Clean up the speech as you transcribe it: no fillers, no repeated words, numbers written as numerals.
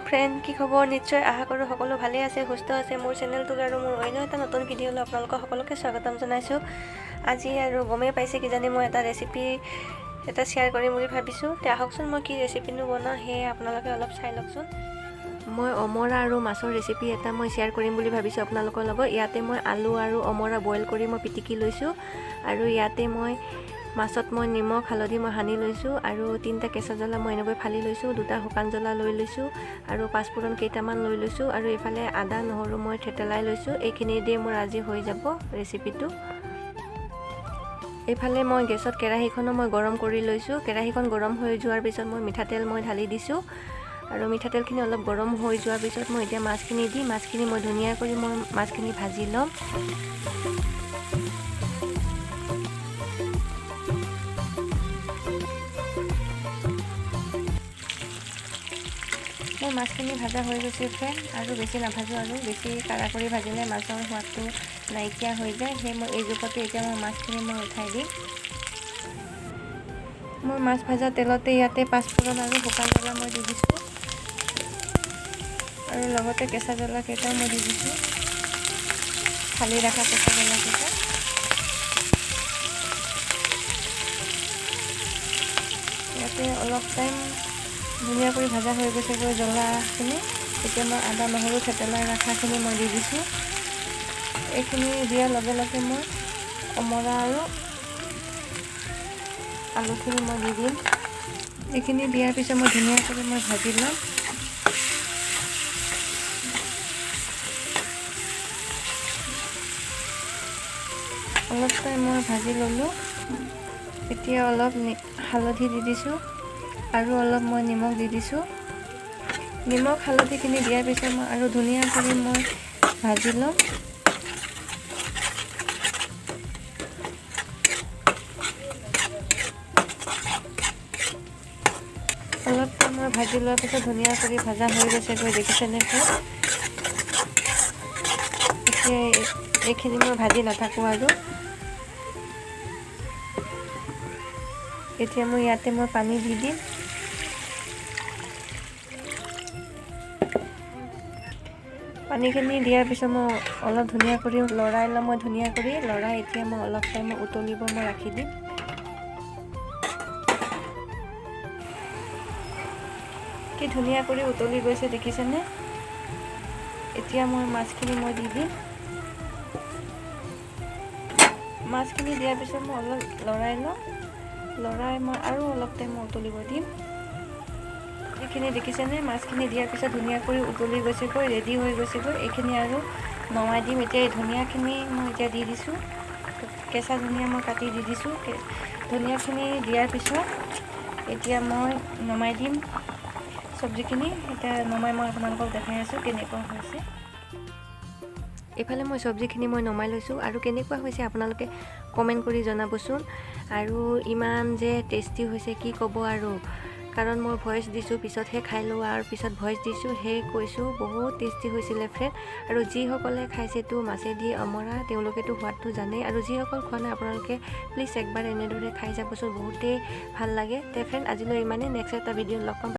Friend, কি খবৰ? নিশ্চয় আশা কৰোঁ সকলো ভালেই আছে, সুস্থ আছে। মোৰ চেনেলটোত আৰু মোৰ অন্য এটা নতুন ভিডিঅ'লৈ আপোনালোকক সকলোকে স্বাগতম জনাইছোঁ। আজি আৰু গমেই পাইছে কিজানি মই এটা ৰেচিপি শ্বেয়াৰ কৰিম বুলি ভাবিছোঁ। তে আহকচোন মই কি ৰেচিপিনো বনাওঁ সেয়ে আপোনালোকে অলপ চাই লওকচোন। মই অমৰা আৰু মাছৰ ৰেচিপি এটা মই শ্বেয়াৰ কৰিম বুলি ভাবিছোঁ আপোনালোকৰ লগত। ইয়াতে মই আলু আৰু অমৰা বইল কৰি মই পিটিকি লৈছোঁ আৰু ইয়াতে মই মাছত মই নিমখ হালধি মই সানি লৈছোঁ আৰু 3টা কেঁচা জ্বলা মই এনেকৈ ফালি লৈছোঁ, 2টা শুকান জ্বলা লৈ লৈছোঁ আৰু পাঁচফোৰণ কেইটামান লৈ লৈছোঁ আৰু এইফালে আদা নহৰু মই থেতেলাই লৈছোঁ। এইখিনি দিয়ে মোৰ আজি হৈ যাব ৰেচিপিটো। এইফালে মই গেছত কেৰাহীখনো মই গৰম কৰি লৈছোঁ। কেৰাহীখন গৰম হৈ যোৱাৰ পিছত মই মিঠাতেল মই ঢালি দিছোঁ আৰু মিঠাতেলখিনি অলপ গৰম হৈ যোৱাৰ পিছত মই এতিয়া মাছখিনি দি মাছখিনি মই ধুনীয়াকৈ মই মাছখিনি ভাজি ল'ম। মোৰ মাছখিনি ভাজা হৈ গৈছে ফ্ৰেণ্ড, আৰু বেছি নাভাজোঁ, আৰু বেছি কাঢ়া কৰি ভাজিলে মাছৰ সোৱাদটো নাইকিয়া হৈ যায়। সেই মই এই জোখতে এতিয়া মই মাছখিনি মই উঠাই দিম। মই মাছ ভাজা তেলতে ইয়াতে পাঁচফোৰণ আৰু শুকান জ্বলা মই দি দিছোঁ আৰু লগতে কেঁচা জ্বলা কেইটাও মই দি দিছোঁ, ফালি ৰখা কেঁচা জ্বলা কেইটা। ইয়াতে অলপ টাইম ধুনীয়াকৈ ভাজা হৈ গৈছেগৈ জ্বলাখিনি। এতিয়া মই আদা নহৰু থেতেলাই ৰখাখিনি মই দি দিছোঁ। এইখিনি দিয়াৰ লগে লগে মই অমৰা আৰু আলুখিনি মই দি দিম। এইখিনি দিয়াৰ পিছত মই ধুনীয়াকৈ মই ভাজি ল'ম। অলপ টাইম মই ভাজি ল'লোঁ। এতিয়া অলপ হালধি দি দিছোঁ আৰু অলপ মই নিমখ দি দিছোঁ। নিমখ হালধিখিনি দিয়াৰ পিছত মই আৰু ধুনীয়া কৰি মই ভাজি ল'ম। অলপ টাইম মই ভাজি লোৱাৰ পিছত ধুনীয়া কৰি ভাজা হৈ গৈছেগৈ, দেখিছেনে? এতিয়া এইখিনি মই ভাজি নাথাকোঁ আৰু। এতিয়া মই ইয়াতে মই পানী দি দিম। পানীখিনি দিয়াৰ পিছত মই অলপ ধুনীয়া কৰি লৰাই ল'ম। মই ধুনীয়া কৰি লৰাই এতিয়া মই অলপ টাইম উতলিব মই ৰাখি দিম। কি ধুনীয়া কৰি উতলি গৈছে, দেখিছেনে? এতিয়া মই মাছখিনি মই দি দিম। মাছখিনি দিয়াৰ পিছত মই অলপ লৰাই ল'ম। লৰাই মই আৰু অলপ টাইম মই উতলিব দিম। এইখিনি দেখিছেনে? মাছখিনি দিয়াৰ পিছত ধুনীয়া কৰি উতলি গৈছেগৈ, ৰেডি হৈ গৈছেগৈ। এইখিনি আৰু নমাই দিম। এতিয়া এই ধনিয়াখিনি মই এতিয়া দি দিছোঁ, কেঁচা ধনিয়া মই কাটি দি দিছোঁ। ধনিয়াখিনি দিয়াৰ পিছত এতিয়া মই নমাই দিম চব্জিখিনি। এতিয়া নমাই মই আপোনালোকক দেখাই আছোঁ কেনেকুৱা হৈছে। এইফালে মই চব্জিখিনি মই নমাই লৈছোঁ আৰু কেনেকুৱা হৈছে আপোনালোকে কমেণ্ট কৰি জনাবচোন। আৰু ইমান যে টেষ্টি হৈছে কি ক'ব আৰু, কাৰণ মই ভইচ দিছোঁ পিছতহে খাই লোৱাৰ পিছত ভইচ দিছোঁ, সেই কৈছোঁ বহুত টেষ্টি হৈছিলে ফ্ৰেণ্ড। আৰু যিসকলে খাইছেতো মাছেদি অমৰা তেওঁলোকেতো সোৱাদটো জানেই, আৰু যিসকল খোৱা নাই আপোনালোকে প্লিজ একবাৰ এনেদৰে খাই যাবচোন, বহুতেই ভাল লাগে। তে ফ্ৰেণ্ড আজিলৈ ইমানেই। নেক্সট এটা ভিডিঅ' লগ পাম।